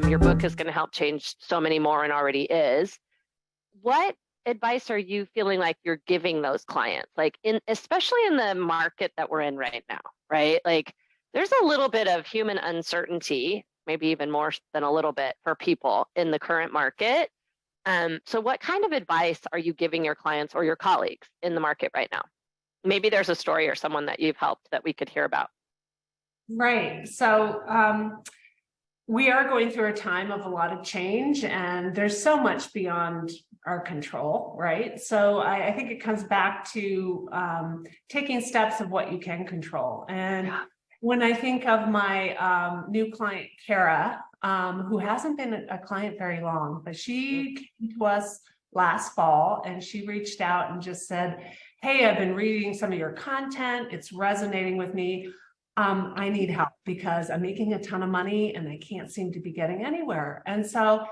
Your book is going to help change so many more and already is. What advice are you feeling like you're giving those clients? Like especially in the market that we're in right now, right? Like there's a little bit of human uncertainty, maybe even more than a little bit for people in the current market. So what kind of advice are you giving your clients or your colleagues in the market right now? Maybe there's a story or someone that you've helped that we could hear about. Right. So we are going through a time of a lot of change, and there's so much beyond our control, right? So I think it comes back to taking steps of what you can control. And when I think of my new client, Kara, who hasn't been a client very long, but she came to us last fall and she reached out and just said, hey, I've been reading some of your content. It's resonating with me. I need help because I'm making a ton of money and I can't seem to be getting anywhere. And so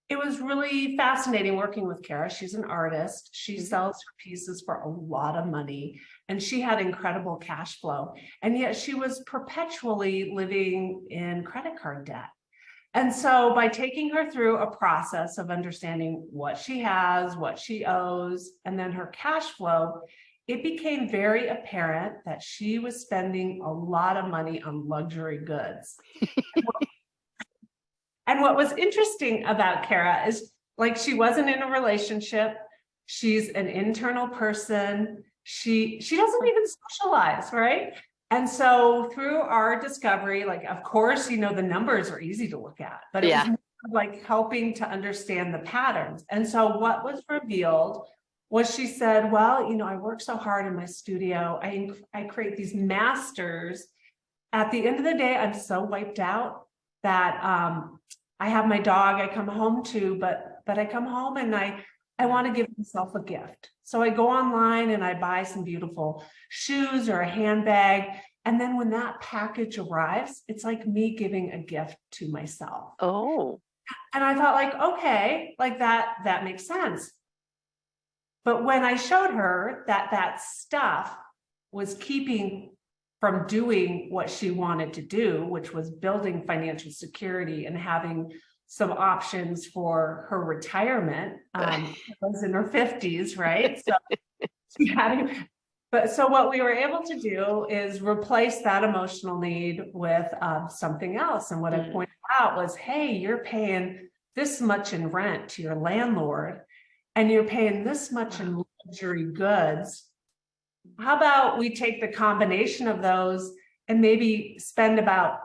it was really fascinating working with Kara. She's an artist. She sells her pieces for a lot of money, and she had incredible cash flow. And yet she was perpetually living in credit card debt. And so by taking her through a process of understanding what she has, what she owes, and then her cash flow, it became very apparent that she was spending a lot of money on luxury goods. And what was interesting about Kara is, like, she wasn't in a relationship. She's an internal person. She doesn't even socialize, right? And so through our discovery, like, of course, the numbers are easy to look at, but it was more like helping to understand the patterns. And so what was revealed was she said, well, I work so hard in my studio. I create these masters. At the end of the day, I'm so wiped out that I have my dog I come home to, but I come home and I want to give myself a gift. So I go online and I buy some beautiful shoes or a handbag. And then when that package arrives, it's like me giving a gift to myself. Oh. And I thought, like, okay, like that makes sense. But when I showed her that stuff was keeping from doing what she wanted to do, which was building financial security and having some options for her retirement, she was in her 50s, right? So she had, so what we were able to do is replace that emotional need with something else. And what I pointed out was, hey, you're paying this much in rent to your landlord, and you're paying this much in luxury goods. How about we take the combination of those and maybe spend about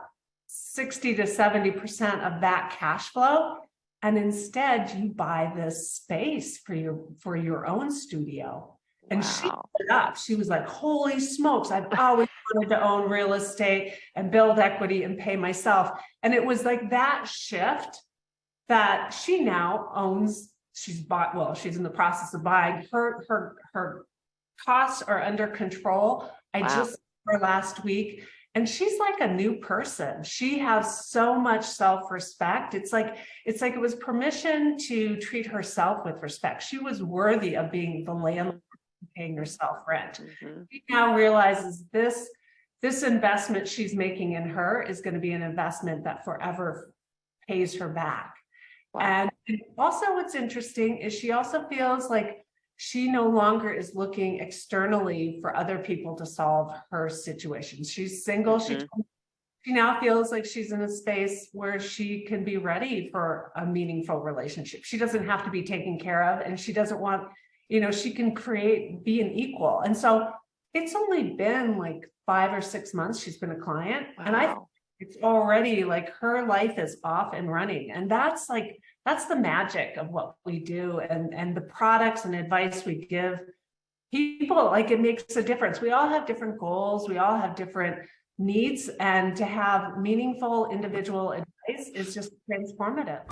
60 to 70% of that cash flow, and instead you buy this space for your own studio. And she put it up. She was like, holy smokes, I've always wanted to own real estate and build equity and pay myself. And it was like that shift that she now owns. She's bought, well, she's in the process of buying. Her costs are under control. I just saw her last week, and she's like a new person. She has so much self-respect. It's like it was permission to treat herself with respect. She was worthy of being the landlord paying herself rent. She now realizes this investment she's making in her is going to be an investment that forever pays her back. And also what's interesting is she also feels like she no longer is looking externally for other people to solve her situation. She's single. She now feels like she's in a space where she can be ready for a meaningful relationship. She doesn't have to be taken care of, and she doesn't want, she can be an equal. And so it's only been like 5 or 6 months she's been a client. And I think it's already like her life is off and running. And that's the magic of what we do, and the products and advice we give people. Like, it makes a difference. We all have different goals. We all have different needs, and to have meaningful individual advice is just transformative.